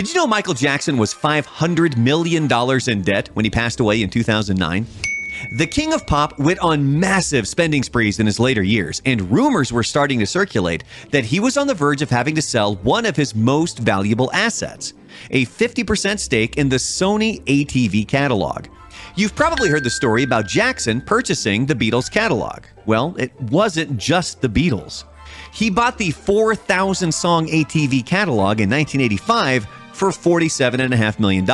Did you know Michael Jackson was $500 million in debt when he passed away in 2009? The king of pop went on massive spending sprees in his later years, and rumors were starting to circulate that he was on the verge of having to sell one of his most valuable assets, a 50% stake in the Sony ATV catalog. You've probably heard the story about Jackson purchasing the Beatles catalog. Well, it wasn't just the Beatles. He bought the 4,000-song ATV catalog in 1985 for $47.5 million.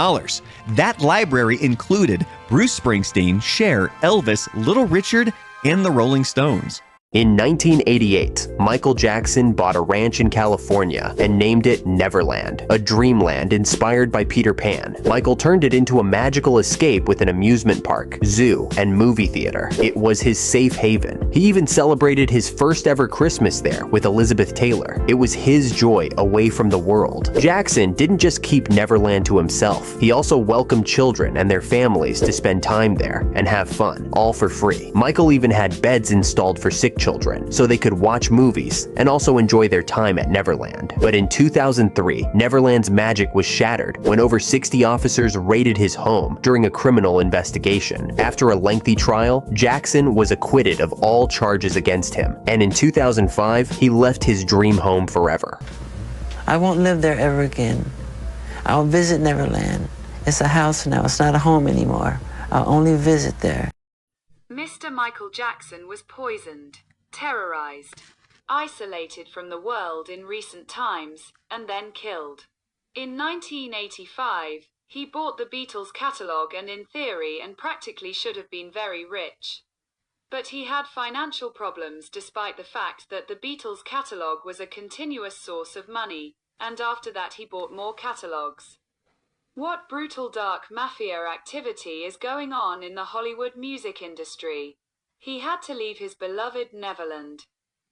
That library included Bruce Springsteen, Cher, Elvis, Little Richard, and the Rolling Stones. In 1988, Michael Jackson bought a ranch in California and named it Neverland, a dreamland inspired by Peter Pan. Michael turned it into a magical escape with an amusement park, zoo, and movie theater. It was his safe haven. He even celebrated his first ever Christmas there with Elizabeth Taylor. It was his joy away from the world. Jackson didn't just keep Neverland to himself. He also welcomed children and their families to spend time there and have fun, all for free. Michael even had beds installed for sick children so they could watch movies and also enjoy their time at Neverland. But in 2003, Neverland's magic was shattered when over 60 officers raided his home during a criminal investigation. After a lengthy trial, Jackson was acquitted of all charges against him, and in 2005, he left his dream home forever. I won't live there ever again. I'll visit Neverland. It's a house now, it's not a home anymore. I'll only visit there. Mr. Michael Jackson was poisoned, terrorized, isolated from the world in recent times, and then killed. In 1985, he bought the Beatles catalogue and in theory and practically should have been very rich. But he had financial problems despite the fact that the Beatles catalogue was a continuous source of money, and after that he bought more catalogues. What brutal dark mafia activity is going on in the Hollywood music industry? He had to leave his beloved Neverland.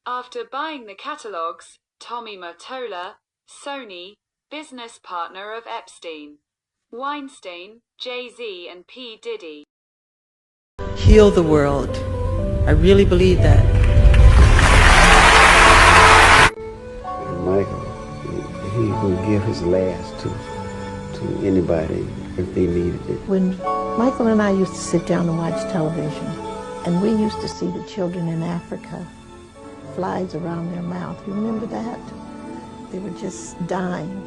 After buying the catalogs, Tommy Mottola, Sony, business partner of Epstein, Weinstein, Jay-Z and P. Diddy. Heal the world. I really believe that. Michael, he would give his last to anybody if they needed it. When Michael and I used to sit down and watch television, and we used to see the children in Africa, flies around their mouth. You remember that? They were just dying.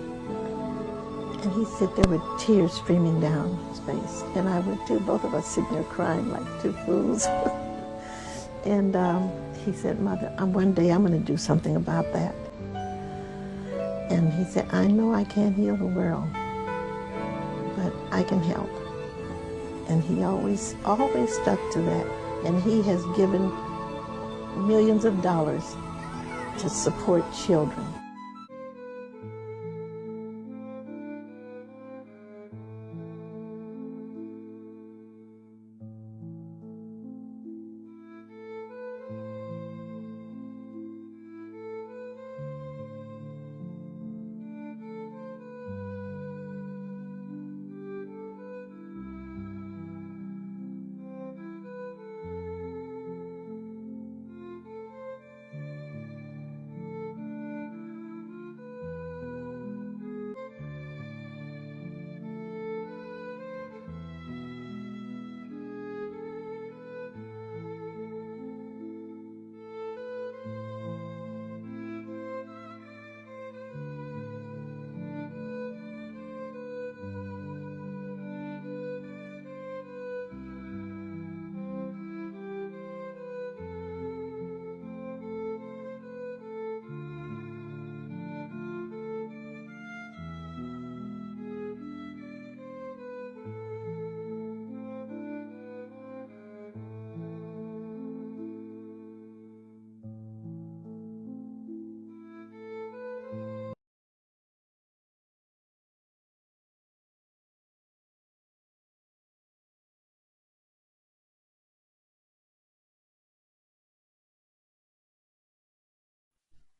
And he'd sit there with tears streaming down his face. And I would too, both of us sitting there crying like two fools. And he said, Mother, one day I'm going to do something about that. And he said, I know I can't heal the world, but I can help. And he always stuck to that. And he has given millions of dollars to support children.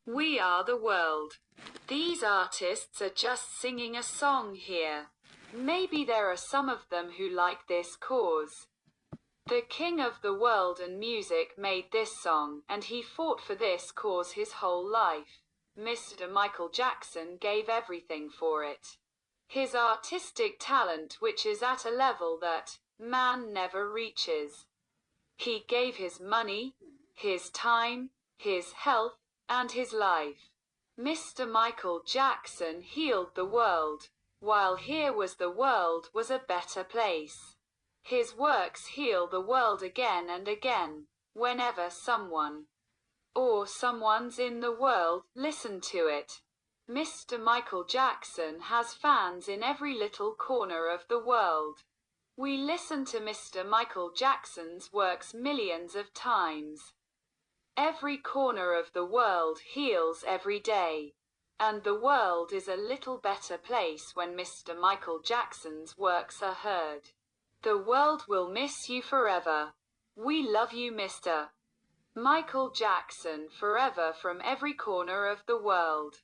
We are the world. These artists are just singing a song here. Maybe there are some of them who like this cause. The king of the world and music made this song, and he fought for this cause his whole life. Mr. Michael Jackson gave everything for it. his artistic talent which is at a level that man never reaches. He gave his money, his time, his health, and his life. Mr. Michael Jackson healed the world, while here was the world was a better place. His works heal the world again and again, whenever someone or someone's in the world listen to it. Mr. Michael Jackson has fans in every little corner of the world. We listen to Mr. Michael Jackson's works millions of times. Every corner of the world heals every day, and the world is a little better place when Mr. Michael Jackson's works are heard. The world will miss you forever. We love you, Mr. Michael Jackson, forever from every corner of the world.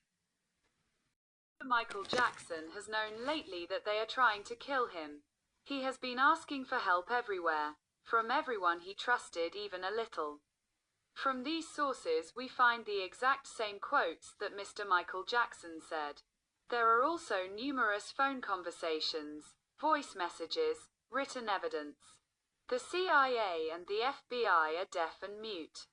Michael Jackson has known lately that they are trying to kill him. He has been asking for help everywhere, from everyone he trusted even a little. From these sources we find the exact same quotes that Mr. Michael Jackson said. There are also numerous phone conversations, voice messages, written evidence. The CIA and the FBI are deaf and mute.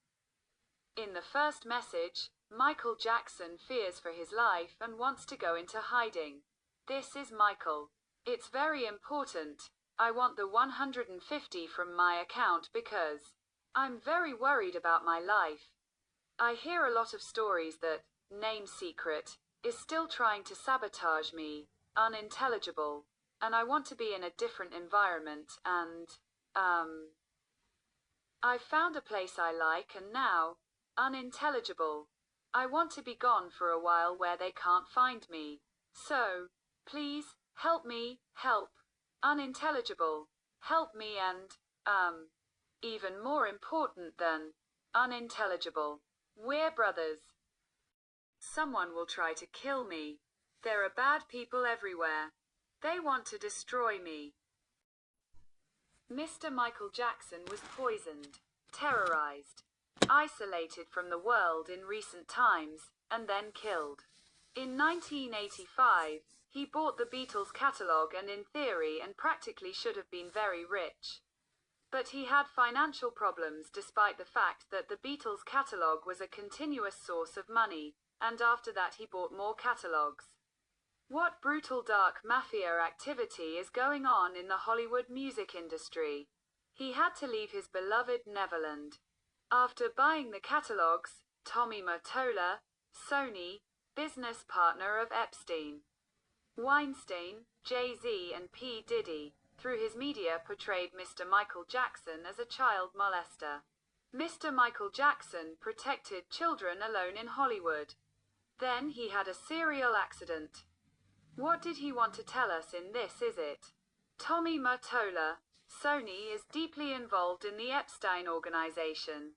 In the first message, Michael Jackson fears for his life and wants to go into hiding. This is Michael. It's very important. I want the 150 from my account because I'm very worried about my life. I hear a lot of stories that Name Secret is still trying to sabotage me, unintelligible, and I want to be in a different environment and, I've found a place I like and now, unintelligible. I want to be gone for a while where they can't find me. So, please, help me, help. Unintelligible. Help me and, even more important than unintelligible. We're brothers. Someone will try to kill me. There are bad people everywhere. They want to destroy me. Mr. Michael Jackson was poisoned, terrorized, isolated from the world in recent times, and then killed. In 1985, he bought the Beatles catalogue and in theory and practically should have been very rich. But he had financial problems despite the fact that the Beatles catalogue was a continuous source of money, and after that he bought more catalogues. What brutal dark mafia activity is going on in the Hollywood music industry? He had to leave his beloved Neverland. After buying the catalogues, Tommy Mottola, Sony, business partner of Epstein, Weinstein, Jay-Z and P. Diddy, through his media portrayed Mr. Michael Jackson as a child molester. Mr. Michael Jackson protected children alone in Hollywood. Then he had a serial accident. What did he want to tell us in this, is it? Tommy Mottola, Sony, is deeply involved in the Epstein organization.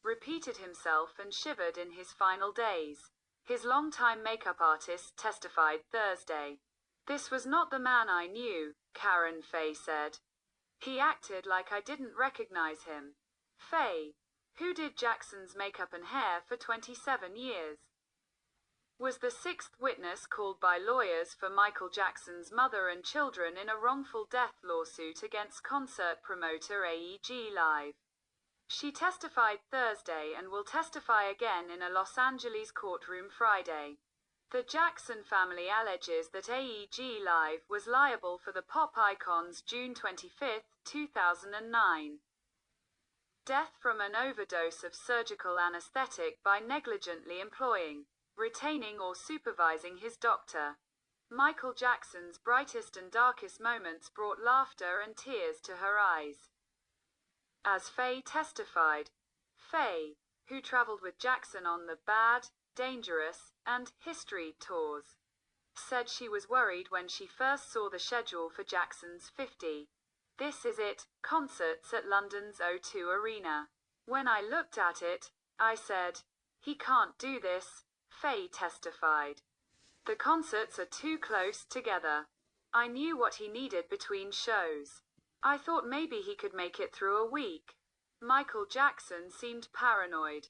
Repeated himself and shivered in his final days. His longtime makeup artist testified Thursday. This was not the man I knew, Karen Faye said. He acted like I didn't recognize him. Faye, who did Jackson's makeup and hair for 27 years, was the sixth witness called by lawyers for Michael Jackson's mother and children in a wrongful death lawsuit against concert promoter AEG Live. She testified Thursday and will testify again in a Los Angeles courtroom Friday. The Jackson family alleges that AEG Live was liable for the pop icon's June 25, 2009 death from an overdose of surgical anesthetic by negligently employing, retaining or supervising his doctor. Michael Jackson's brightest and darkest moments brought laughter and tears to her eyes. As Faye testified, Faye, who traveled with Jackson on the Bad, Dangerous, and History tours, said she was worried when she first saw the schedule for Jackson's 50. This is it, concerts at London's O2 Arena. When I looked at it, I said, he can't do this, Faye testified. The concerts are too close together. I knew what he needed between shows. I thought maybe he could make it through a week. Michael Jackson seemed paranoid.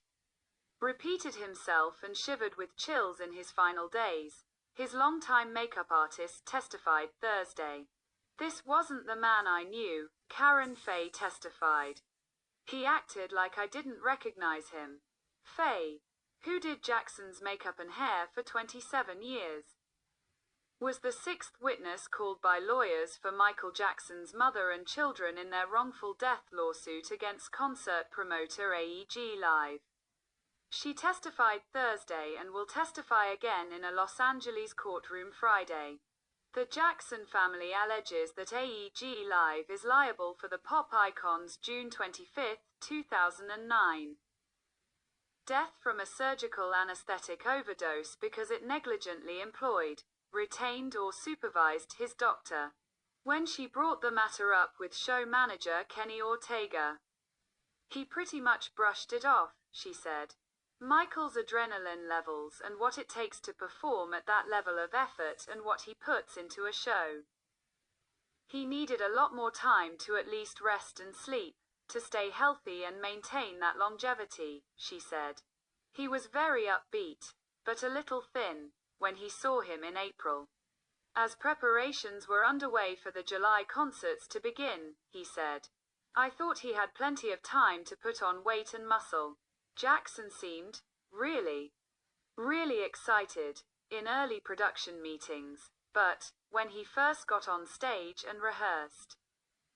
Repeated himself and shivered with chills in his final days. his longtime makeup artist testified Thursday. "This wasn't the man I knew," Karen Faye testified. "He acted like I didn't recognize him." Faye, who did Jackson's makeup and hair for 27 years, was the sixth witness called by lawyers for Michael Jackson's mother and children in their wrongful death lawsuit against concert promoter AEG Live. She testified Thursday and will testify again in a Los Angeles courtroom Friday. The Jackson family alleges that AEG Live is liable for the pop icon's June 25, 2009 death from a surgical anesthetic overdose because it negligently employed, retained or supervised his doctor. When she brought the matter up with show manager Kenny Ortega, "He pretty much brushed it off," she said. "Michael's adrenaline levels and what it takes to perform at that level of effort and what he puts into a show. He needed a lot more time to at least rest and sleep, to stay healthy and maintain that longevity," she said. "He was very upbeat, but a little thin, when he saw him in April. As preparations were underway for the July concerts to begin," he said, "I thought he had plenty of time to put on weight and muscle." Jackson seemed really excited in early production meetings, but when he first got on stage and rehearsed,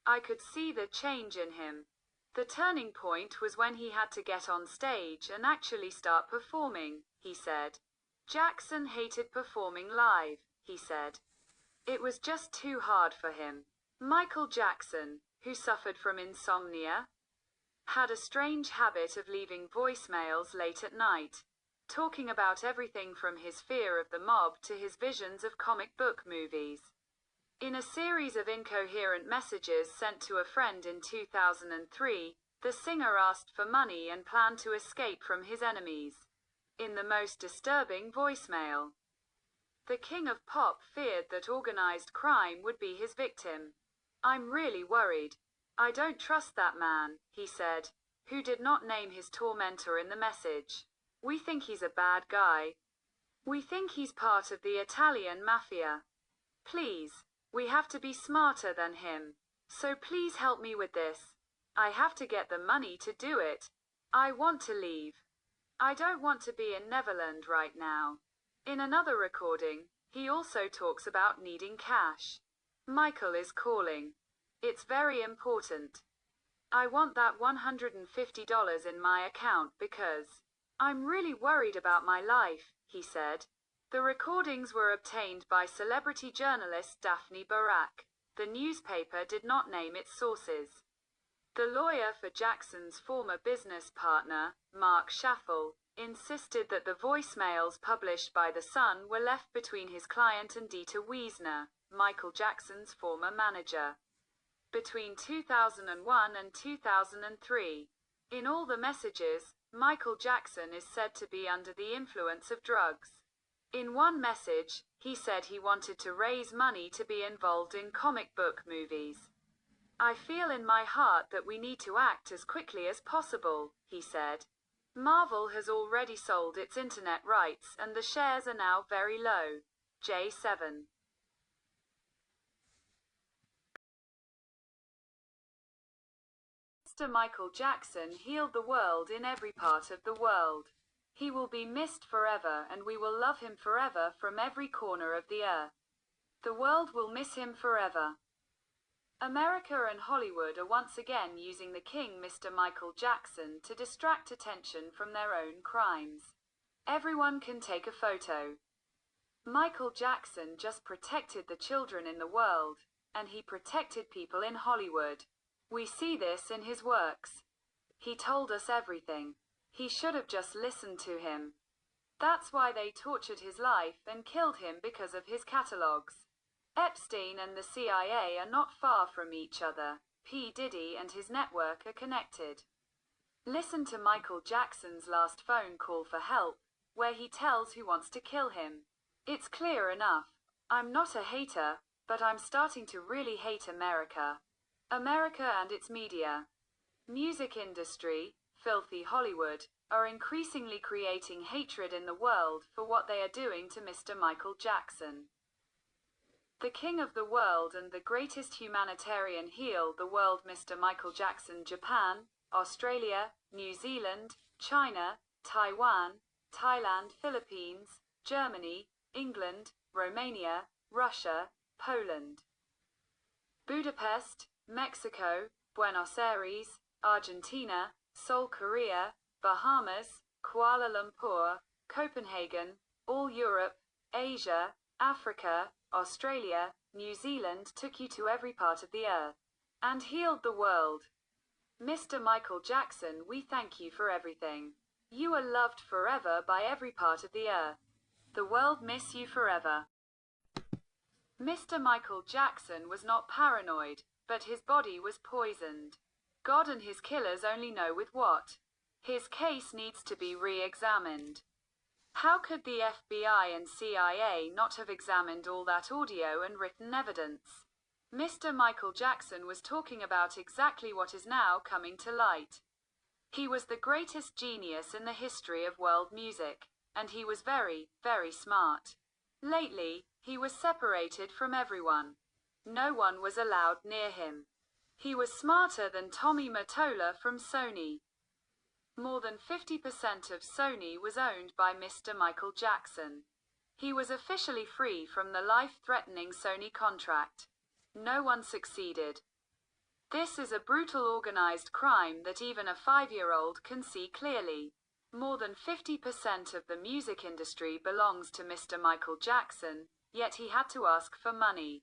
I could see the change in him. The turning point was when he had to get on stage and actually start performing, he said. Jackson hated performing live, he said. "It was just too hard for him." Michael Jackson, who suffered from insomnia, had a strange habit of leaving voicemails late at night, talking about everything from his fear of the mob to his visions of comic book movies. In a series of incoherent messages sent to a friend in 2003, the singer asked for money and planned to escape from his enemies. In the most disturbing voicemail, the king of pop feared that organized crime would be his victim. "I'm really worried. I don't trust that man," he said, who did not name his tormentor in the message. "We think he's a bad guy. We think he's part of the Italian mafia. Please, we have to be smarter than him. So please help me with this. I have to get the money to do it. I want to leave. I don't want to be in Neverland right now." In another recording, he also talks about needing cash. "Michael is calling. It's very important. I want that $150 in my account because I'm really worried about my life," he said. The recordings were obtained by celebrity journalist Daphne Barak. The newspaper did not name its sources. The lawyer for Jackson's former business partner, Mark Schaffel, insisted that the voicemails published by The Sun were left between his client and Dieter Wiesner, Michael Jackson's former manager, between 2001 and 2003. In all the messages, Michael Jackson is said to be under the influence of drugs. In one message, he said he wanted to raise money to be involved in comic book movies. "I feel in my heart that we need to act as quickly as possible," he said. Marvel has already sold its internet rights and the shares are now very low. J7. Mr. Michael Jackson healed the world in every part of the world. He will be missed forever and we will love him forever from every corner of the earth. The world will miss him forever. America and Hollywood are once again using the king, Mr. Michael Jackson, to distract attention from their own crimes. Everyone can take a photo. Michael Jackson just protected the children in the world, and he protected people in Hollywood. We see this in his works. He told us everything. He should have just listened to him. That's why they tortured his life and killed him, because of his catalogs. Epstein and the CIA are not far from each other. P. Diddy and his network are connected. Listen to Michael Jackson's last phone call for help, where he tells who wants to kill him. It's clear enough. I'm not a hater, but I'm starting to really hate America. America and its media, music industry, filthy Hollywood, are increasingly creating hatred in the world for what they are doing to Mr. Michael Jackson. The king of the world and the greatest humanitarian healed the world. Mr. Michael Jackson. Japan, Australia, New Zealand, China, Taiwan, Thailand, Philippines, Germany, England, Romania, Russia, Poland, Budapest, Mexico, Buenos Aires, Argentina, Seoul, Korea, Bahamas, Kuala Lumpur, Copenhagen, all Europe, Asia, Africa, Australia, New Zealand. Took you to every part of the earth and healed the world. Mr. Michael Jackson, we thank you for everything. You are loved forever by every part of the earth. The world miss you forever. Mr. Michael Jackson was not paranoid, but his body was poisoned. God and his killers only know with what. His case needs to be re-examined. How could the FBI and CIA not have examined all that audio and written evidence? Mr. Michael Jackson was talking about exactly what is now coming to light. He was the greatest genius in the history of world music, and he was very, very smart. Lately, he was separated from everyone. No one was allowed near him. He was smarter than Tommy Mottola from Sony. More than 50% of Sony was owned by Mr. Michael Jackson. He was officially free from the life-threatening Sony contract. No one succeeded. This is a brutal organized crime that even a 5-year-old can see clearly. More than 50% of the music industry belongs to Mr. Michael Jackson, yet he had to ask for money.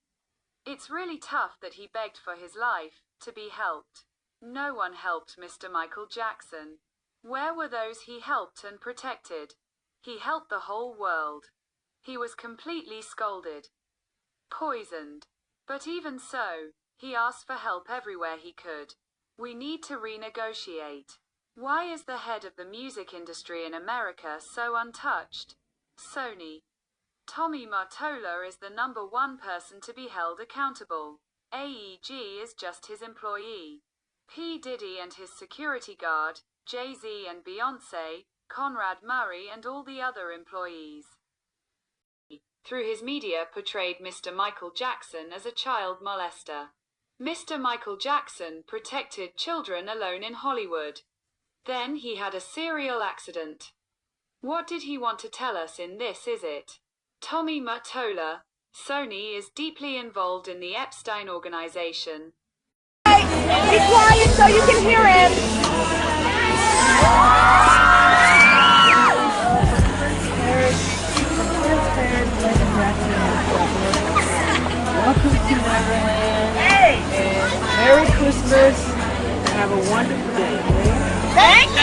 It's really tough that he begged for his life to be helped. No one helped Mr. Michael Jackson. Where were those he helped and protected? He helped the whole world. He was completely scolded, poisoned. But even so, he asked for help everywhere he could. We need to renegotiate. Why is the head of the music industry in America so untouched? Sony. Tommy Mottola is the #1 person to be held accountable. AEG is just his employee. P. Diddy and his security guard, Jay-Z and Beyoncé, Conrad Murray and all the other employees. Through his media portrayed Mr. Michael Jackson as a child molester. Mr. Michael Jackson protected children alone in Hollywood. Then he had a serial accident. What did he want to tell us in this, is it? Tommy Mottola, Sony is deeply involved in the Epstein organization. Be quiet so you can hear him. Welcome to Neverland. And Merry Christmas. Have a wonderful day. Thank you.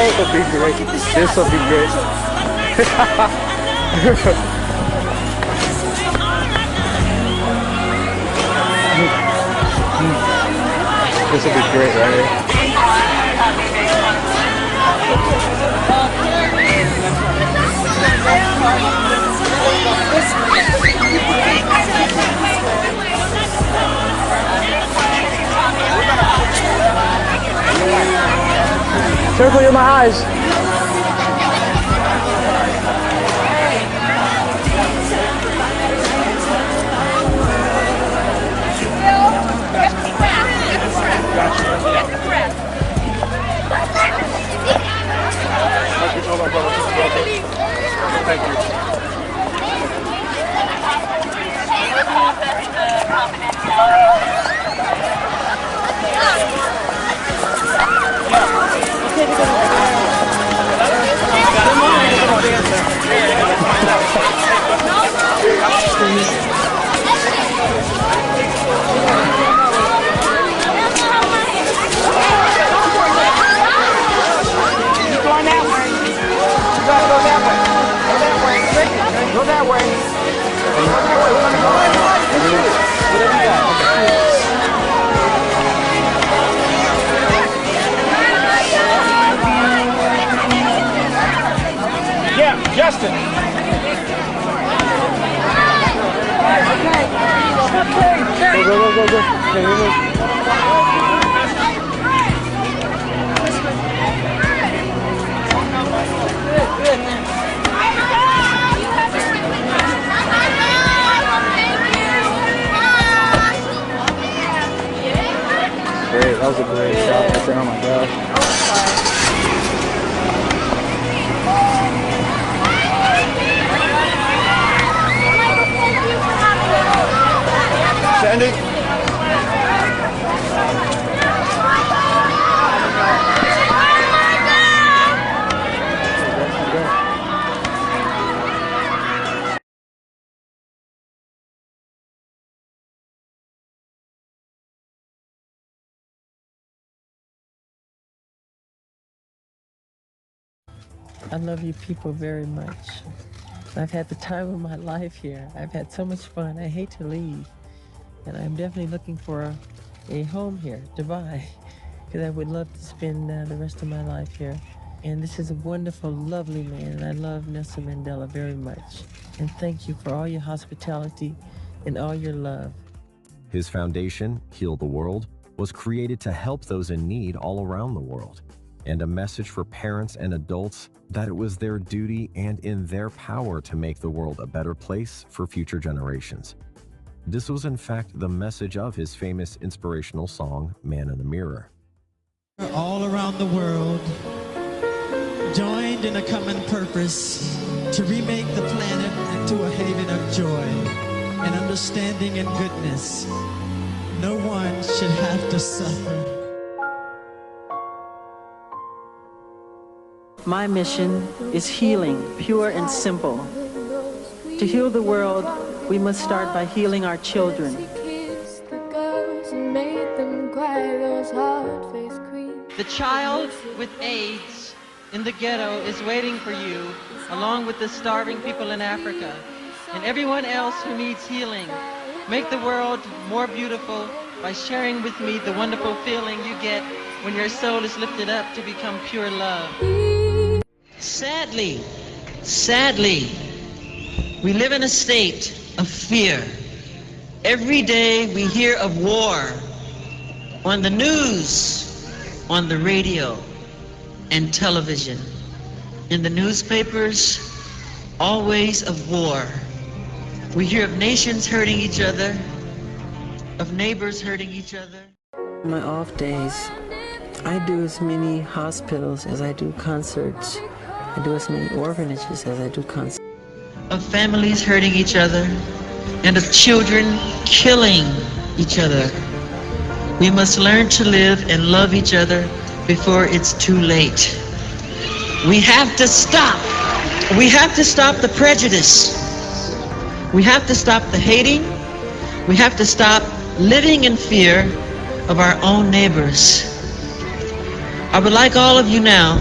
This will be great. This will be great. This will be great, right? Circle in my eyes. go. Can you move? Great, that was a great shot right there. Oh my gosh. Sandy? I love you people very much. I've had the time of my life here. I've had so much fun. I hate to leave. And I'm definitely looking for a home here to buy, because I would love to spend the rest of my life here. And this is a wonderful, lovely man, and I love Nelson Mandela very much. And thank you for all your hospitality and all your love. His foundation, Heal the World, was created to help those in need all around the world, and a message for parents and adults that it was their duty and in their power to make the world a better place for future generations. This was in fact the message of his famous inspirational song, Man in the Mirror. All around the world, joined in a common purpose to remake the planet into a haven of joy and understanding and goodness. No one should have to suffer. My mission is healing, pure and simple. To heal the world, we must start by healing our children. The child with AIDS in the ghetto is waiting for you, along with the starving people in Africa, and everyone else who needs healing. Make the world more beautiful by sharing with me the wonderful feeling you get when your soul is lifted up to become pure love. Sadly, we live in a state of fear. Every day we hear of war on the news, on the radio, and television. In the newspapers, always of war. We hear of nations hurting each other, of neighbors hurting each other. My off days, I do as many hospitals as I do concerts. I do as many orphanages as I do concerts. Of families hurting each other, and of children killing each other. We must learn to live and love each other before it's too late. We have to stop. We have to stop the prejudice. We have to stop the hating. We have to stop living in fear of our own neighbors. I would like all of you now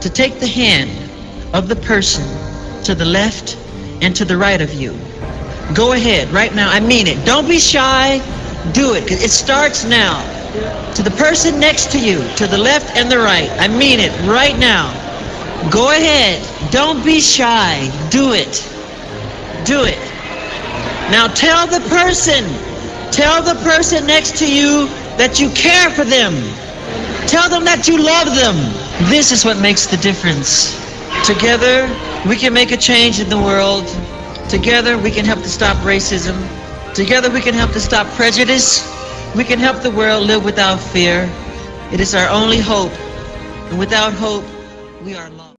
to take the hand of the person to the left and to the right of you. Go ahead, right now, I mean it. Don't be shy, do it, 'cause it starts now. To the person next to you, to the left and the right, I mean it, right now. Go ahead, don't be shy, do it. Do it. Now tell the person next to you that you care for them. Tell them that you love them. This is what makes the difference. Together, we can make a change in the world. Together, we can help to stop racism. Together, we can help to stop prejudice. We can help the world live without fear. It is our only hope. And without hope, we are lost.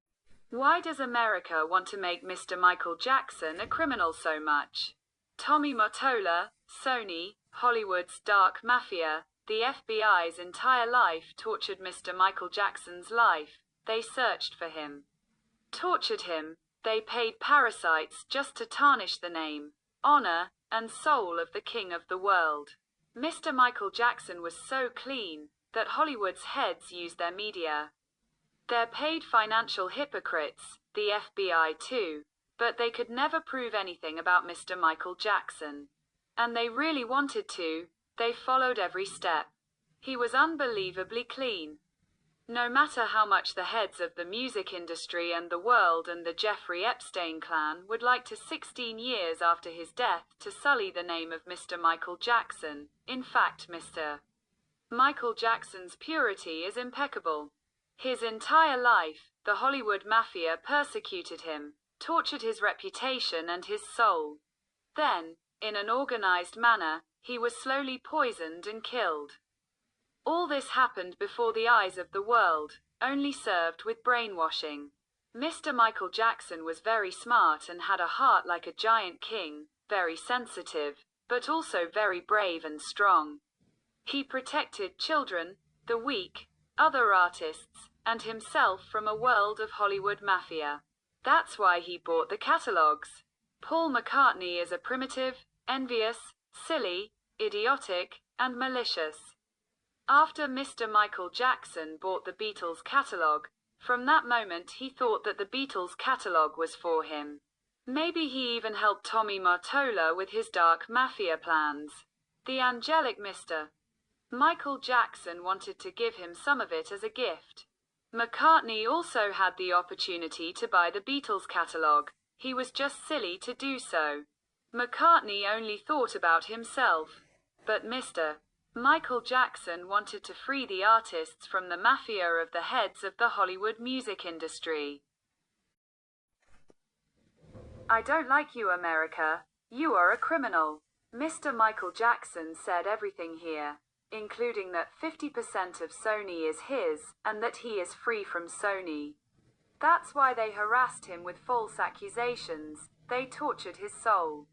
Why does America want to make Mr. Michael Jackson a criminal so much? Tommy Mottola, Sony, Hollywood's dark mafia, the FBI's entire life tortured Mr. Michael Jackson's life. They searched for him, tortured him. They paid parasites just to tarnish the name, honor, and soul of the king of the world. Mr. Michael Jackson was so clean that Hollywood's heads used their media. They're paid financial hypocrites, the FBI too, but they could never prove anything about Mr. Michael Jackson. And they really wanted to. They followed every step. He was unbelievably clean. No matter how much the heads of the music industry and the world and the Jeffrey Epstein clan would like to 16 years after his death to sully the name of Mr. Michael Jackson, in fact Mr. Michael Jackson's purity is impeccable. His entire life, the Hollywood mafia persecuted him, tortured his reputation and his soul. Then, in an organized manner, he was slowly poisoned and killed. All this happened before the eyes of the world, only served with brainwashing. Mr. Michael Jackson was very smart and had a heart like a giant king, very sensitive, but also very brave and strong. He protected children, the weak, other artists, and himself from a world of Hollywood mafia. That's why he bought the catalogs. Paul McCartney is a primitive, envious, silly, idiotic, and malicious. After Mr. Michael Jackson bought the Beatles catalogue, from that moment he thought that the Beatles catalogue was for him. Maybe he even helped Tommy Mottola with his dark mafia plans. The angelic Mr. Michael Jackson wanted to give him some of it as a gift. McCartney also had the opportunity to buy the Beatles catalogue. He was just silly to do so. McCartney only thought about himself. But Mr. Michael Jackson wanted to free the artists from the mafia of the heads of the Hollywood music industry. I don't like you, America. You are a criminal. Mr. Michael Jackson said everything here, including that 50% of Sony is his, and that he is free from Sony. That's why they harassed him with false accusations. They tortured his soul.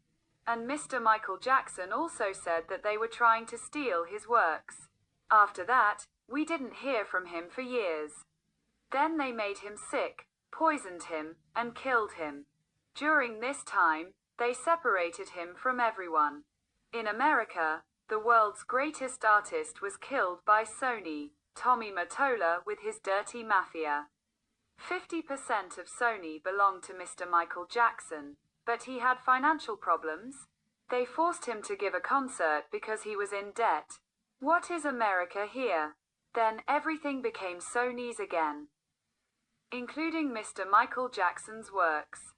And Mr. Michael Jackson also said that they were trying to steal his works. After that, we didn't hear from him for years. Then they made him sick, poisoned him, and killed him. During this time, they separated him from everyone. In America, the world's greatest artist was killed by Sony, Tommy Mottola with his dirty mafia. 50% of Sony belonged to Mr. Michael Jackson. But he had financial problems. They forced him to give a concert because he was in debt. What is America here? Then everything became Sony's again, including Mr. Michael Jackson's works.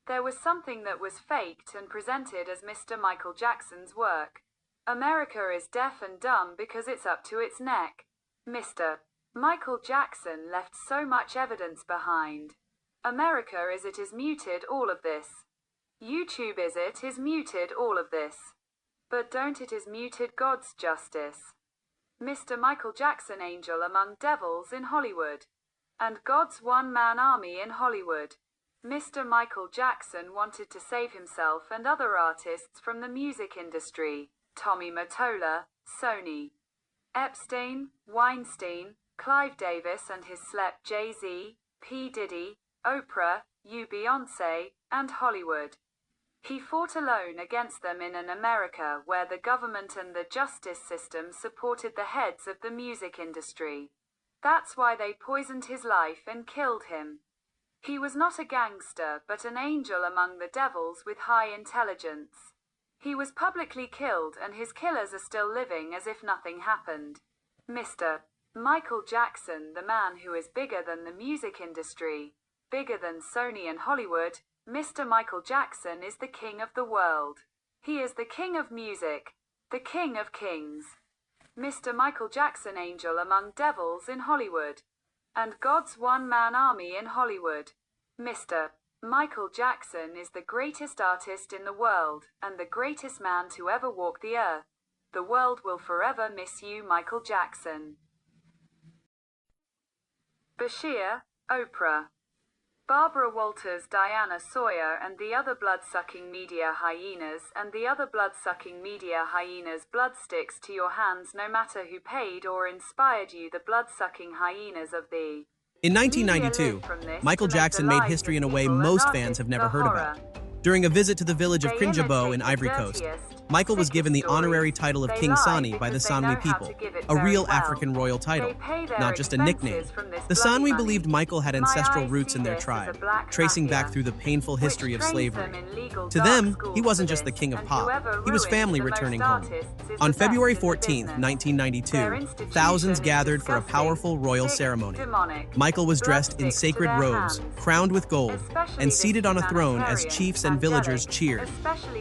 There was something that was faked and presented as Mr. Michael Jackson's work. America is deaf and dumb because it's up to its neck. Mr. Michael Jackson left so much evidence behind. America is muted all of this. YouTube is muted all of this. But don't it is muted God's justice. Mr. Michael Jackson, angel among devils in Hollywood. And God's one-man army in Hollywood. Mr. Michael Jackson wanted to save himself and other artists from the music industry. Tommy Mottola, Sony. Epstein, Weinstein, Clive Davis and his slep Jay-Z, P. Diddy, Oprah, Beyoncé, and Hollywood. He fought alone against them in an America where the government and the justice system supported the heads of the music industry. That's why they poisoned his life and killed him. He was not a gangster, but an angel among the devils with high intelligence. He was publicly killed and his killers are still living as if nothing happened. Mr. Michael Jackson, the man who is bigger than the music industry, bigger than Sony and Hollywood, Mr. Michael Jackson is the king of the world. He is the king of music, the king of kings. Mr. Michael Jackson, angel among devils in Hollywood. And God's one-man army in Hollywood. Mr. Michael Jackson is the greatest artist in the world, and the greatest man to ever walk the earth. The world will forever miss you, Michael Jackson. Bashir, Oprah. Barbara Walters, Diana Sawyer and the other blood-sucking media hyenas and the other blood-sucking media hyenas. Blood sticks to your hands no matter who paid or inspired you. The blood-sucking hyenas of the In 1992, Michael Jackson made history in a way most fans have never heard about. During a visit to the village of Crinjabo in Ivory Coast, Michael was given the honorary title of King Sani by the Sanwi people, a real African royal title, not just a nickname. The Sanwi believed Michael had ancestral roots in their tribe, tracing back through the painful history of slavery. To them, he wasn't just the king of pop, he was family returning home. On February 14, 1992, thousands gathered for a powerful royal ceremony. Michael was dressed in sacred robes, crowned with gold, and seated on a throne as chiefs and villagers cheered.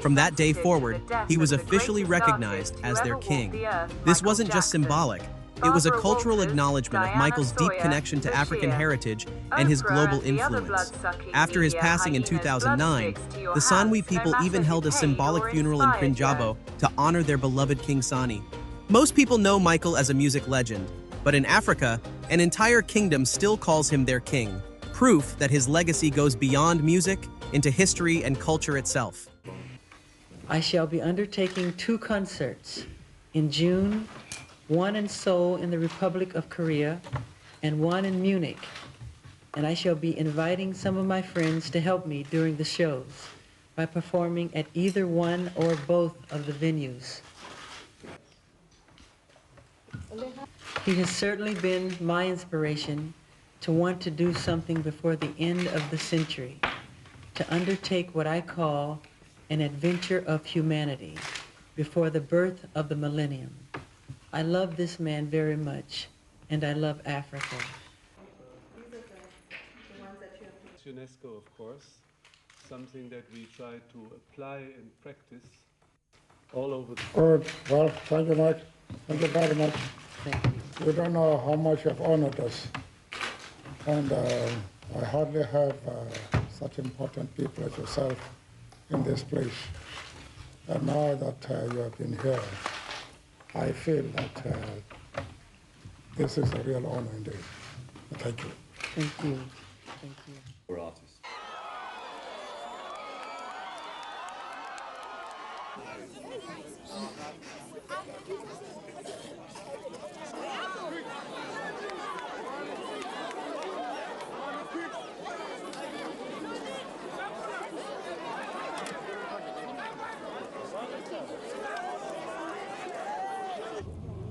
From that day forward, he was officially recognized as their king. This wasn't just symbolic, it was a cultural acknowledgement of Michael's deep connection to African heritage and his global influence. After his passing in 2009, the Sanwi people even held a symbolic funeral in Crinjabo to honor their beloved King Sani. Most people know Michael as a music legend, but in Africa, an entire kingdom still calls him their king, proof that his legacy goes beyond music into history and culture itself. I shall be undertaking 2 concerts in June, one in Seoul in the Republic of Korea and one in Munich. And I shall be inviting some of my friends to help me during the shows by performing at either one or both of the venues. He has certainly been my inspiration to want to do something before the end of the century, to undertake what I call an adventure of humanity before the birth of the millennium. I love this man very much, and I love Africa. UNESCO, of course, something that we try to apply and practice all over the world. Well, thank you much. Thank you very much. Thank you. You don't know how much you've honored us. And I hardly have such important people as yourself in this place. And now that you have been here, I feel that this is a real honor indeed. Thank you. Thank you. Thank you. We're artists.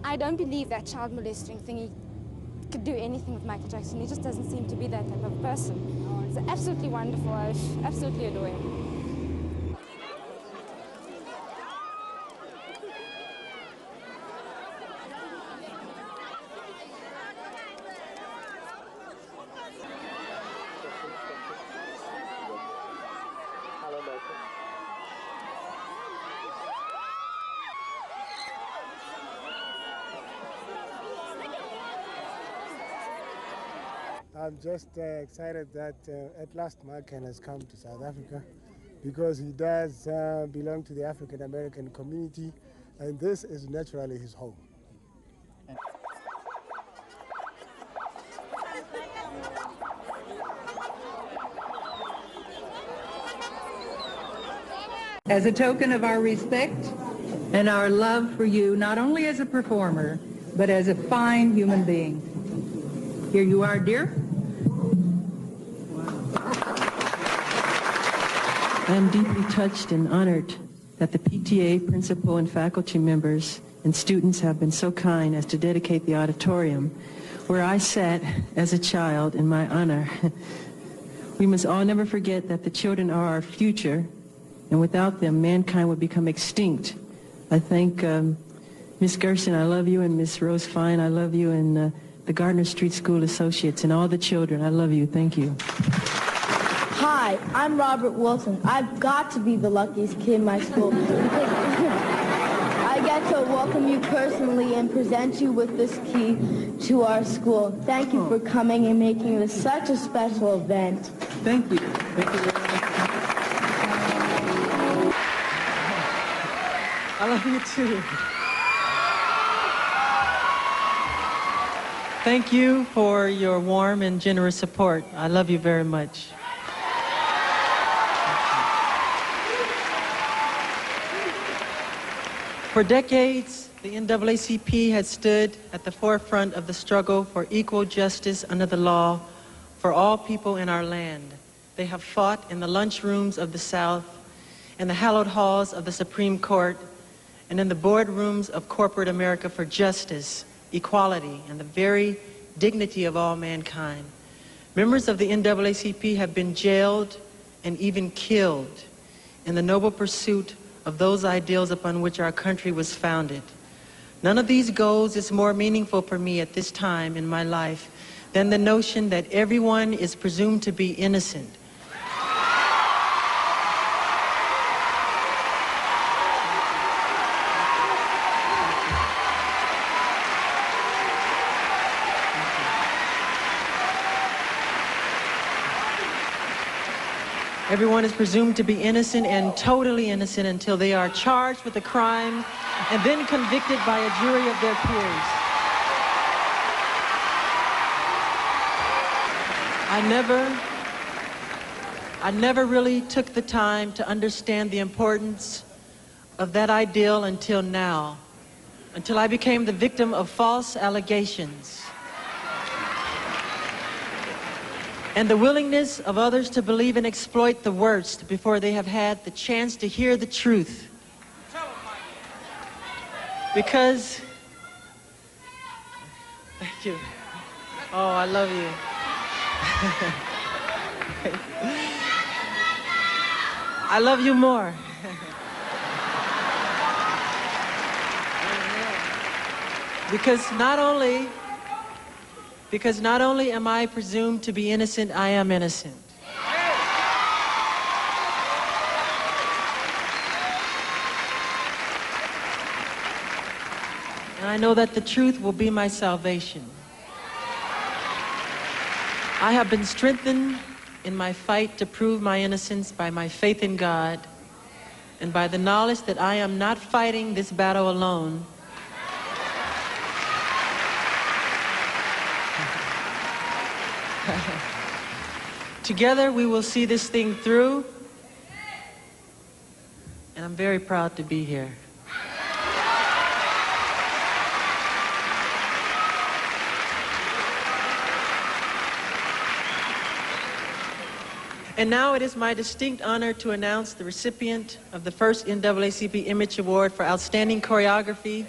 I don't believe that child molesting thingy could do anything with Michael Jackson. He just doesn't seem to be that type of person. It's absolutely wonderful. I absolutely adore him. I'm just excited that at last Michael has come to South Africa because he does belong to the African American community, and this is naturally his home. As a token of our respect and our love for you, not only as a performer, but as a fine human being. Here you are, dear. I am deeply touched and honored that the PTA principal and faculty members and students have been so kind as to dedicate the auditorium where I sat as a child in my honor. We must all never forget that the children are our future, and without them, mankind would become extinct. I thank Ms. Gerson, I love you, and Ms. Rose Fine, I love you, and the Gardner Street School Associates, and all the children, I love you. Thank you. Hi, I'm Robert Wilson. I've got to be the luckiest kid in my school because I get to welcome you personally and present you with this key to our school. Thank you for coming and making this such a special event. Thank you. Thank you very much. I love you too. Thank you for your warm and generous support. I love you very much. For decades, the NAACP has stood at the forefront of the struggle for equal justice under the law for all people in our land. They have fought in the lunchrooms of the South in the hallowed halls of the Supreme Court, and in the boardrooms of corporate America for justice, equality, and the very dignity of all mankind. Members of the NAACP have been jailed and even killed in the noble pursuit of those ideals upon which our country was founded. None of these goals is more meaningful for me at this time in my life than the notion that everyone is presumed to be innocent. Everyone is presumed to be innocent and totally innocent until they are charged with a crime and then convicted by a jury of their peers. I never really took the time to understand the importance of that ideal until now, until I became the victim of false allegations. And the willingness of others to believe and exploit the worst before they have had the chance to hear the truth. Because, thank you. Oh, I love you. I love you more. Because not only am I presumed to be innocent, I am innocent. And I know that the truth will be my salvation. I have been strengthened in my fight to prove my innocence by my faith in God and by the knowledge that I am not fighting this battle alone. Together we will see this thing through, and I'm very proud to be here. And now it is my distinct honor to announce the recipient of the first NAACP Image Award for Outstanding Choreography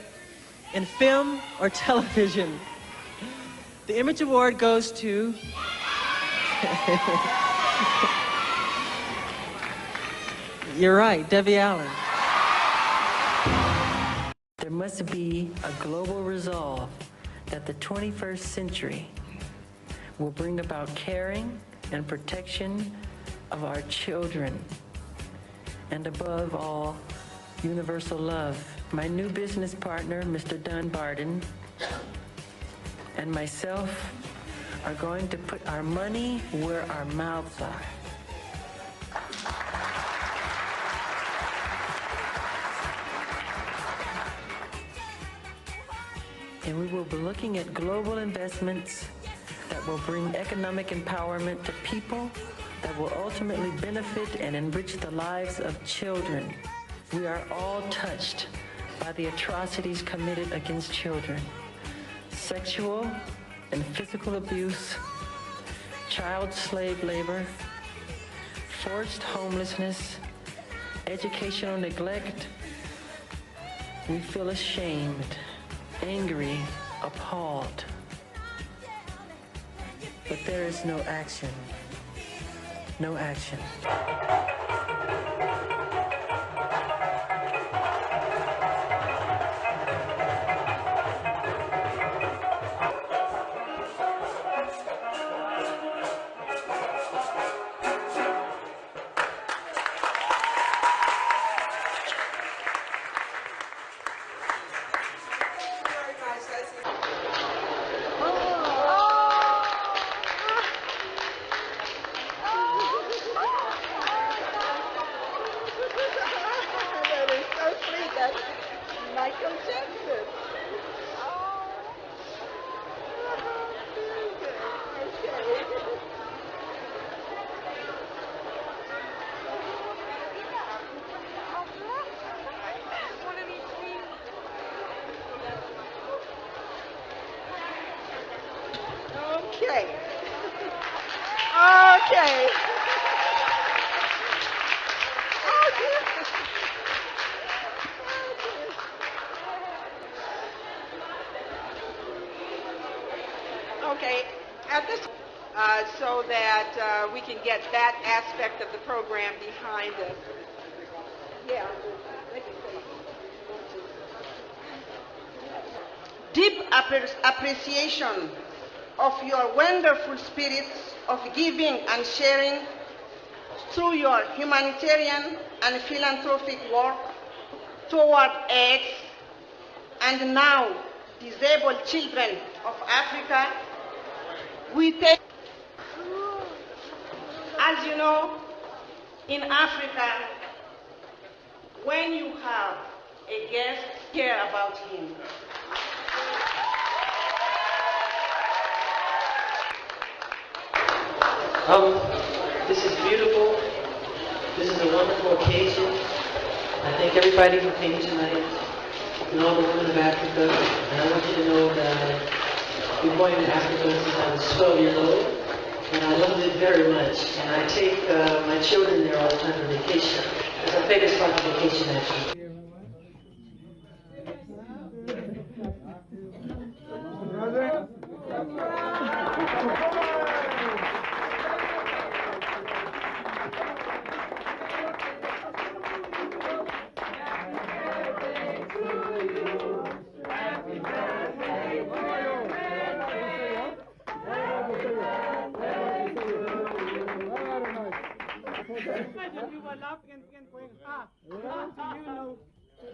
in Film or Television. The Image Award goes to you're right, Debbie Allen. There must be a global resolve that the 21st century will bring about caring and protection of our children, and above all, universal love. My new business partner, Mr. Dunbarton, and myself are going to put our money where our mouths are. And we will be looking at global investments that will bring economic empowerment to people, that will ultimately benefit and enrich the lives of children. We are all touched by the atrocities committed against children. Sexual and physical abuse, child slave labor, forced homelessness, educational neglect. We feel ashamed, angry, appalled. But there is no action. No action. Okay. Okay. Okay. At this, so that we can get that aspect of the program behind us. Yeah. Deep appreciation of your wonderful spirits of giving and sharing through your humanitarian and philanthropic work toward AIDS and now disabled children of Africa. We take, as you know, in Africa, when you have a guest, care about him. This is beautiful. This is a wonderful occasion. I thank everybody who came tonight, and all the women of Africa. And I want you to know that I've been going to Africa since I was 12 years old, and I loved it very much. And I take my children there all the time for vacation. It's a favorite spot for vacation, actually.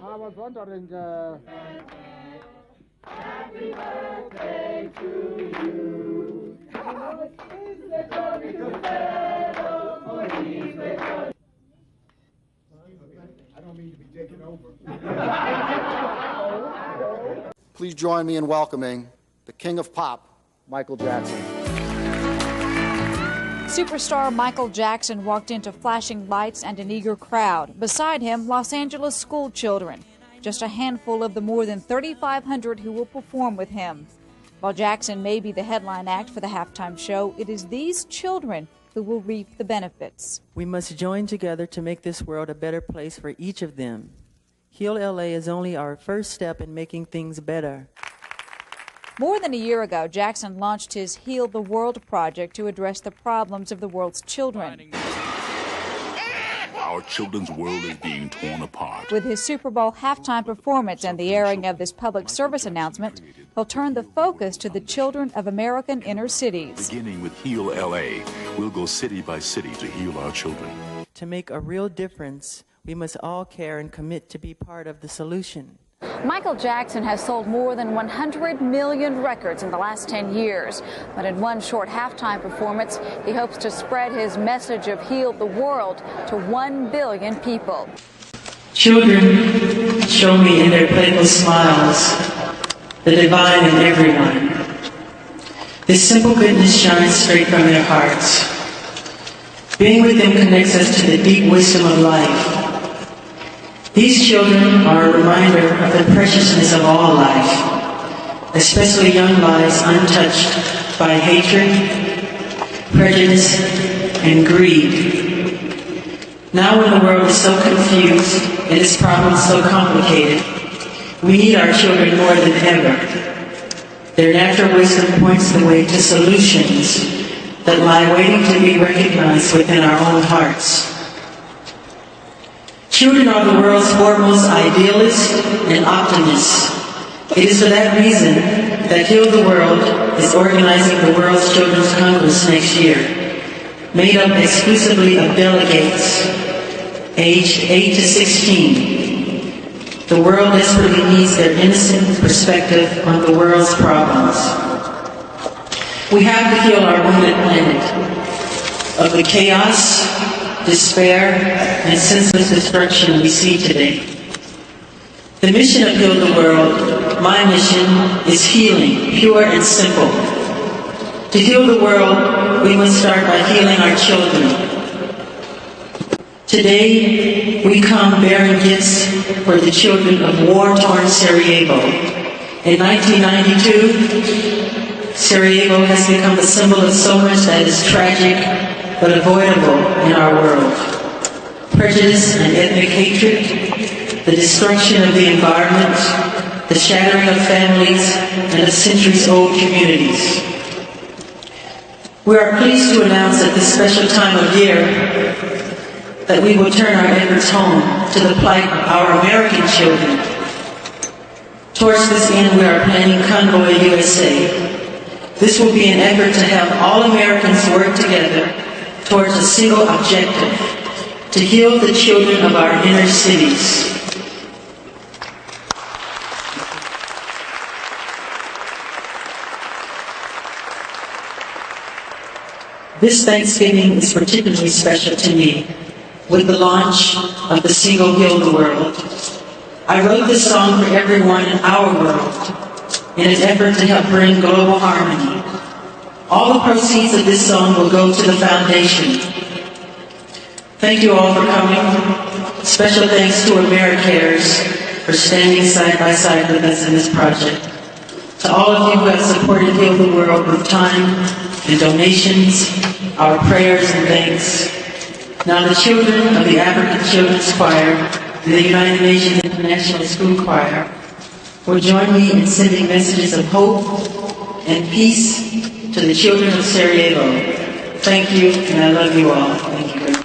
I was wondering. Happy birthday to you. I don't mean to be taking over. Please join me in welcoming the King of Pop, Michael Jackson. Superstar Michael Jackson walked into flashing lights and an eager crowd. Beside him, Los Angeles school children, just a handful of the more than 3,500 who will perform with him. While Jackson may be the headline act for the halftime show, it is these children who will reap the benefits. We must join together to make this world a better place for each of them. Heal LA is only our first step in making things better. More than a year ago, Jackson launched his Heal the World project to address the problems of the world's children. Our children's world is being torn apart. With his Super Bowl halftime performance and the airing of this public service announcement, he'll turn the focus to the children of American inner cities. Beginning with Heal LA, we'll go city by city to heal our children. To make a real difference, we must all care and commit to be part of the solution. Michael Jackson has sold more than 100 million records in the last 10 years. But in one short halftime performance, he hopes to spread his message of Heal the World to 1 billion people. Children show me in their playful smiles the divine in everyone. This simple goodness shines straight from their hearts. Being with them connects us to the deep wisdom of life. These children are a reminder of the preciousness of all life, especially young lives untouched by hatred, prejudice, and greed. Now when the world is so confused and its problems so complicated, we need our children more than ever. Their natural wisdom points the way to solutions that lie waiting to be recognized within our own hearts. Children are the world's foremost idealists and optimists. It is for that reason that Heal the World is organizing the World's Children's Congress next year, made up exclusively of delegates aged 8 to 16. The world desperately needs their innocent perspective on the world's problems. We have to heal our wounded planet of the chaos, despair, and senseless destruction we see today. The mission of Heal the World, my mission, is healing, pure and simple. To heal the world, we must start by healing our children. Today, we come bearing gifts for the children of war-torn Sarajevo. In 1992, Sarajevo has become a symbol of so much that is tragic but avoidable in our world. Prejudice and ethnic hatred, the destruction of the environment, the shattering of families and of centuries-old communities. We are pleased to announce at this special time of year that we will turn our efforts home to the plight of our American children. Towards this end, we are planning Convoy USA. This will be an effort to have all Americans work together towards a single objective, to heal the children of our inner cities. This Thanksgiving is particularly special to me with the launch of the single Heal the World. I wrote this song for everyone in our world in an effort to help bring global harmony. All the proceeds of this song will go to the foundation. Thank you all for coming. Special thanks to AmeriCares for standing side by side with us in this project. To all of you who have supported Heal the World with time and donations, our prayers and thanks. Now the children of the African Children's Choir and the United Nations International School Choir will join me in sending messages of hope and peace to the children of Sarajevo. Thank you, and I love you all. Thank you very much.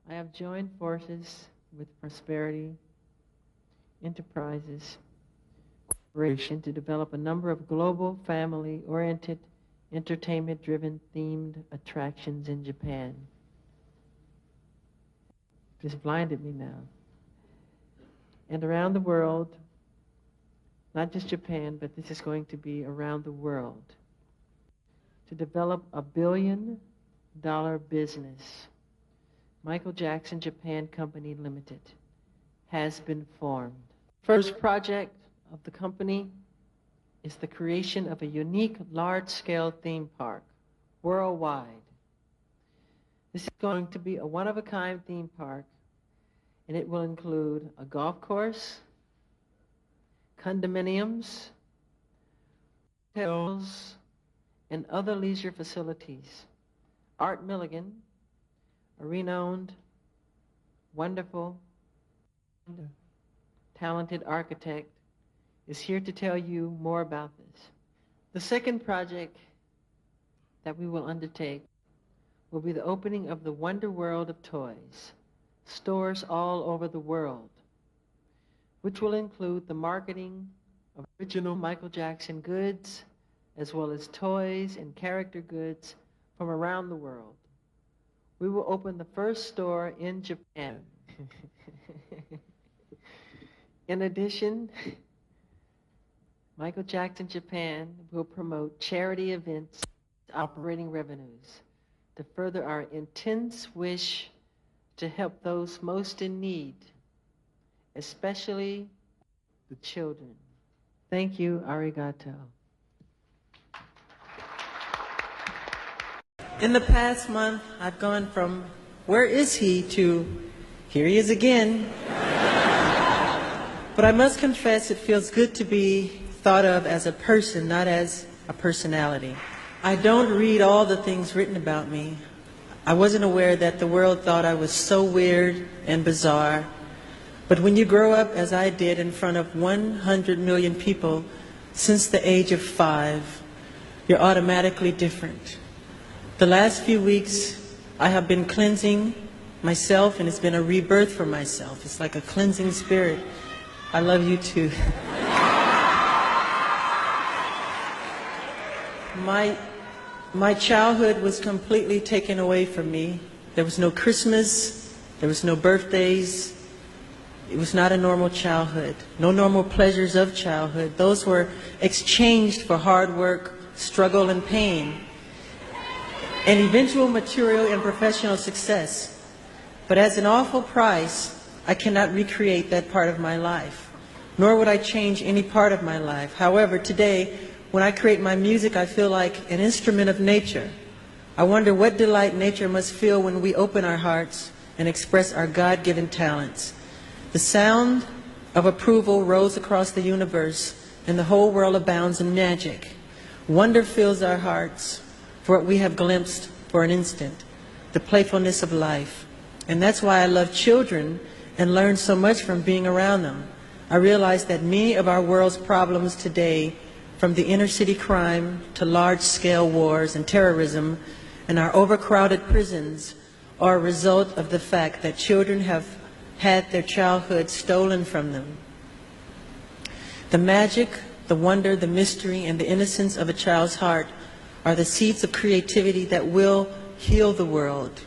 I have joined forces with Prosperity Enterprises Corporation to develop a number of global family-oriented, entertainment-driven themed attractions in Japan. Just blinded me now. And around the world, not just Japan, but this is going to be around the world, to develop a $1 billion business. Michael Jackson Japan Company Limited has been formed. First project of the company is the creation of a unique large-scale theme park worldwide. This is going to be a one-of-a-kind theme park, and it will include a golf course, condominiums, hotels, and other leisure facilities. Art Milligan, a renowned, wonderful, talented architect, is here to tell you more about this. The second project that we will undertake will be the opening of the Wonder World of Toys, stores all over the world, which will include the marketing of original Michael Jackson goods, as well as toys and character goods from around the world. We will open the first store in Japan. In addition, Michael Jackson Japan will promote charity events, operating revenues, to further our intense wish to help those most in need, especially the children. Thank you, arigato. In the past month, I've gone from, where is he, to, here he is again. But I must confess it feels good to be thought of as a person, not as a personality. I don't read all the things written about me. I wasn't aware that the world thought I was so weird and bizarre. But when you grow up, as I did, in front of 100 million people since the age of 5, you're automatically different. The last few weeks, I have been cleansing myself, and it's been a rebirth for myself. It's like a cleansing spirit. I love you too. My childhood was completely taken away from me. There was no Christmas, there was no birthdays. It was not a normal childhood, no normal pleasures of childhood. Those were exchanged for hard work, struggle, and pain, and eventual material and professional success. But as an awful price, I cannot recreate that part of my life, nor would I change any part of my life. However, today, when I create my music, I feel like an instrument of nature. I wonder what delight nature must feel when we open our hearts and express our God-given talents. The sound of approval rolls across the universe, and the whole world abounds in magic. Wonder fills our hearts for what we have glimpsed for an instant, the playfulness of life. And that's why I love children and learn so much from being around them. I realize that many of our world's problems today, from the inner city crime to large-scale wars and terrorism and our overcrowded prisons, are a result of the fact that children have had their childhood stolen from them. The magic, the wonder, the mystery, and the innocence of a child's heart are the seeds of creativity that will heal the world.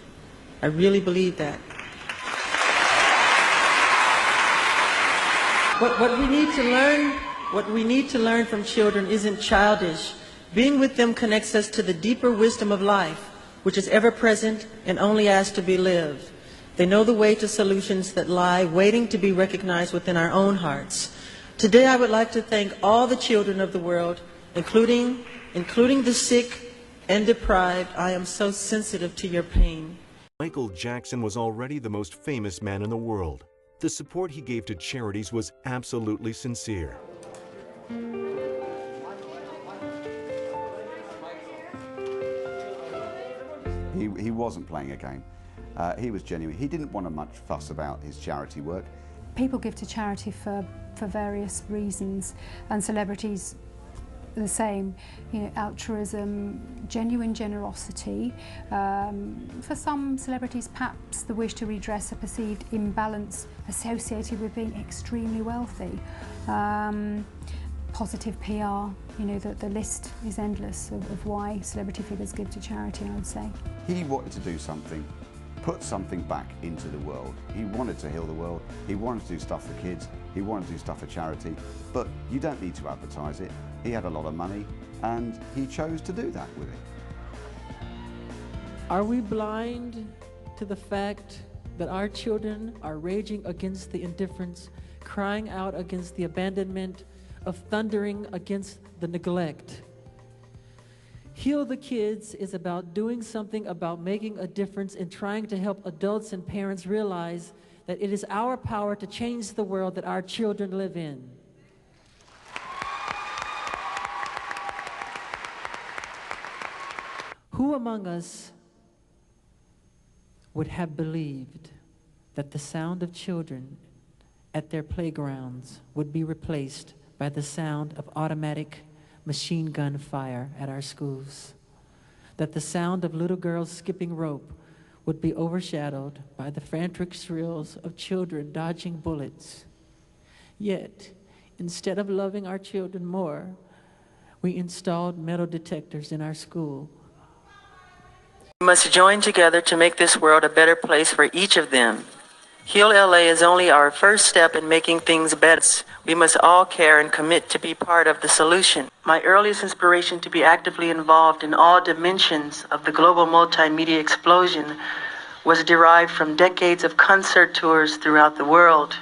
I really believe that. What we need to learn from children isn't childish. Being with them connects us to the deeper wisdom of life, which is ever present and only asked to be lived. They know the way to solutions that lie waiting to be recognized within our own hearts. Today I would like to thank all the children of the world, including the sick and deprived. I am so sensitive to your pain. Michael Jackson was already the most famous man in the world. The support he gave to charities was absolutely sincere. He wasn't playing a game. He was genuine. He didn't want much fuss about his charity work. People give to charity for various reasons, and celebrities the same. You know, altruism, genuine generosity. For some celebrities, perhaps the wish to redress a perceived imbalance associated with being extremely wealthy. Positive PR, you know, the list is endless of why celebrity figures give to charity, I would say. He wanted to do something, put something back into the world. He wanted to heal the world. He wanted to do stuff for kids. He wanted to do stuff for charity. But you don't need to advertise it. He had a lot of money, and he chose to do that with it. Are we blind to the fact that our children are raging against the indifference, crying out against the abandonment, of thundering against the neglect? Heal the Kids is about doing something about making a difference and trying to help adults and parents realize that it is our power to change the world that our children live in. Who among us would have believed that the sound of children at their playgrounds would be replaced by the sound of automatic machine gun fire at our schools? That the sound of little girls skipping rope would be overshadowed by the frantic shrills of children dodging bullets? Yet, instead of loving our children more, we installed metal detectors in our school. We must join together to make this world a better place for each of them. Heal LA is only our first step in making things better. We must all care and commit to be part of the solution. My earliest inspiration to be actively involved in all dimensions of the global multimedia explosion was derived from decades of concert tours throughout the world.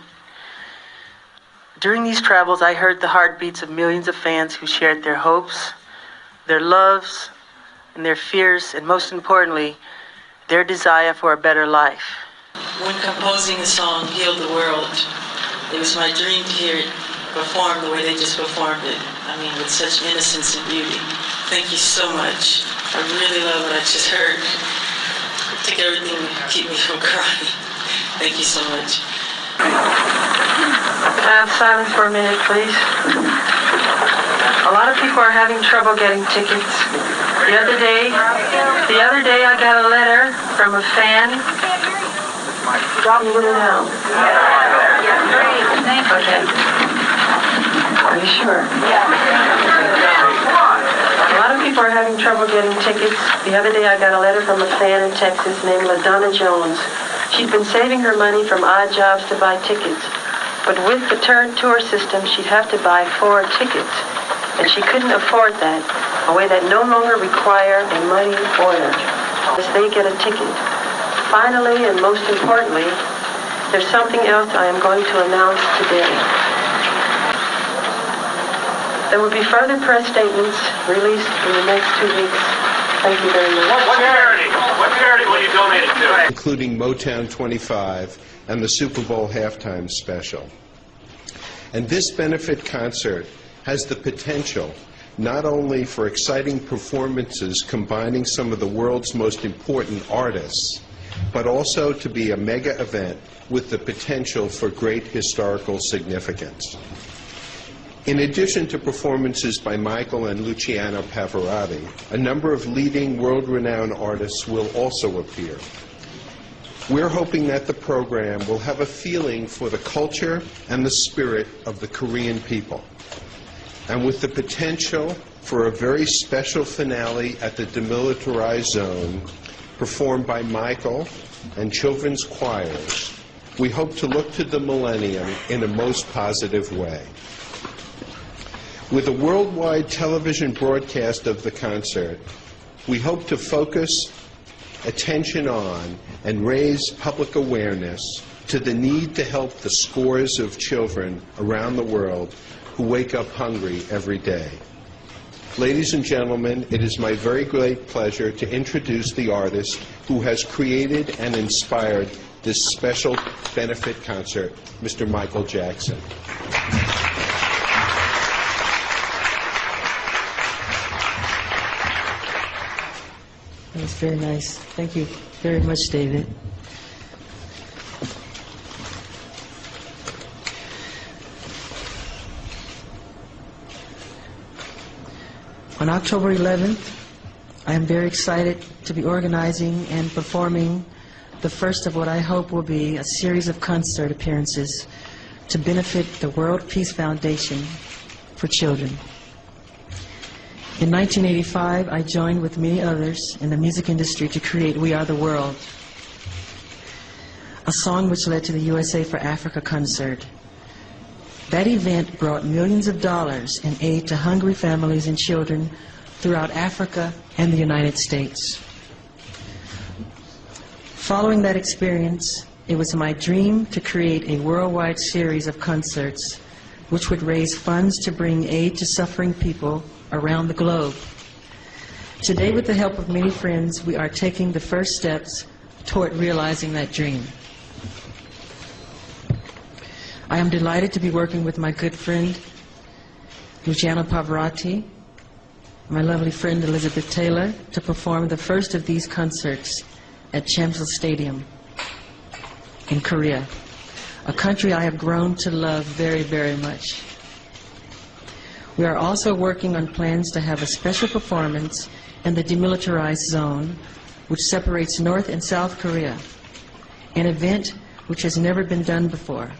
During these travels, I heard the heartbeats of millions of fans who shared their hopes, their loves, and their fears, and most importantly, their desire for a better life. When composing the song Heal the World, It was my dream to hear it performed the way they just performed it. I mean, with such innocence and beauty. Thank you so much. I really love what I just heard. It took everything to keep me from crying. Thank you so much. Silence for a minute, please. A lot of people are having trouble getting tickets. The other day I got a letter from a fan. Drop me down. Okay. Are you sure? Yeah. A lot of people are having trouble getting tickets. The other day I got a letter from a fan in Texas named LaDonna Jones. She'd been saving her money from odd jobs to buy tickets. But with the turn tour system, she'd have to buy 4 tickets. And she couldn't afford that, a way that no longer required a money order, as they get a ticket. Finally, and most importantly, there's something else I am going to announce today. There will be further press statements released in the next 2 weeks. Thank you very much. What charity will you donate it to? Including Motown 25 and the Super Bowl halftime special. And this benefit concert has the potential not only for exciting performances combining some of the world's most important artists, but also to be a mega event with the potential for great historical significance. In addition to performances by Michael and Luciano Pavarotti, a number of leading world-renowned artists will also appear. We're hoping that the program will have a feeling for the culture and the spirit of the Korean people, and with the potential for a very special finale at the demilitarized zone performed by Michael and children's choirs, we hope to look to the millennium in a most positive way. With a worldwide television broadcast of the concert, we hope to focus attention on and raise public awareness to the need to help the scores of children around the world who wake up hungry every day. Ladies and gentlemen, it is my very great pleasure to introduce the artist who has created and inspired this special benefit concert, Mr. Michael Jackson. That was very nice. Thank you very much, David. On October 11th, I am very excited to be organizing and performing the first of what I hope will be a series of concert appearances to benefit the World Peace Foundation for Children. In 1985, I joined with many others in the music industry to create We Are the World, a song which led to the USA for Africa concert. That event brought millions of dollars in aid to hungry families and children throughout Africa and the United States. Following that experience, it was my dream to create a worldwide series of concerts which would raise funds to bring aid to suffering people around the globe. Today, with the help of many friends, we are taking the first steps toward realizing that dream. I am delighted to be working with my good friend, Luciano Pavarotti, my lovely friend Elizabeth Taylor, to perform the first of these concerts at Chamsil Stadium in Korea, a country I have grown to love very, very much. We are also working on plans to have a special performance in the demilitarized zone, which separates North and South Korea, an event which has never been done before.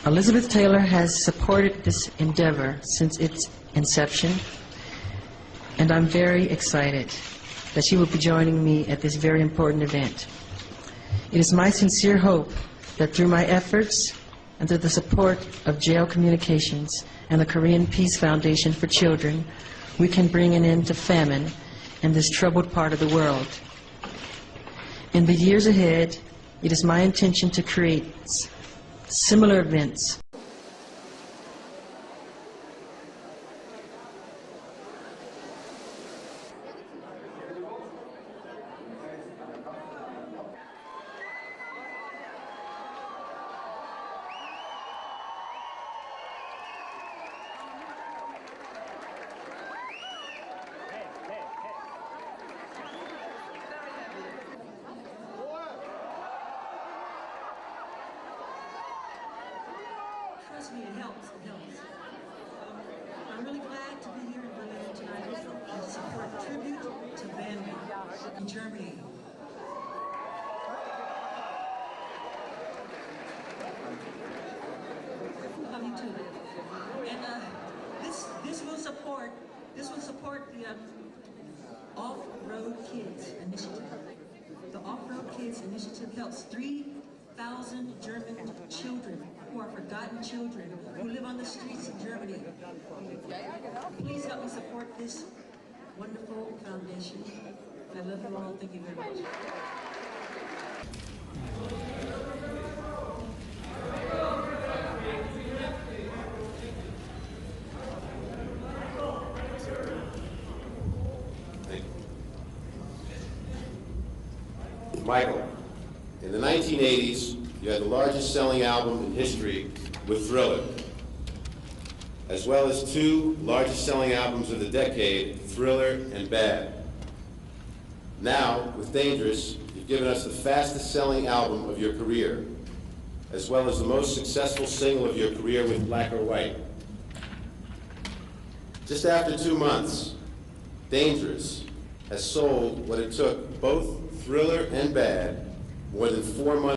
Elizabeth Taylor has supported this endeavor since its inception, and I'm very excited that she will be joining me at this very important event. It is my sincere hope that through my efforts and through the support of Jail Communications and the Korean Peace Foundation for Children, we can bring an end to famine in this troubled part of the world. In the years ahead, it is my intention to create similar events. Trust me, it helps. It helps. I'm really glad to be here in Berlin tonight to support a tribute to Bambi in Germany. Love you too. And this will support the Off-Road Kids Initiative. The Off-Road Kids Initiative helps 3,000 German children who are forgotten children who live on the streets of Germany. Please help me support this wonderful foundation. I love you all. Thank you very much. Michael, in the 1980s, you had the largest selling album in history with Thriller, as well as two largest selling albums of the decade, Thriller and Bad. Now, with Dangerous, you've given us the fastest selling album of your career, as well as the most successful single of your career with Black or White. Just after 2 months, Dangerous has sold what it took both Thriller and Bad more than 4 months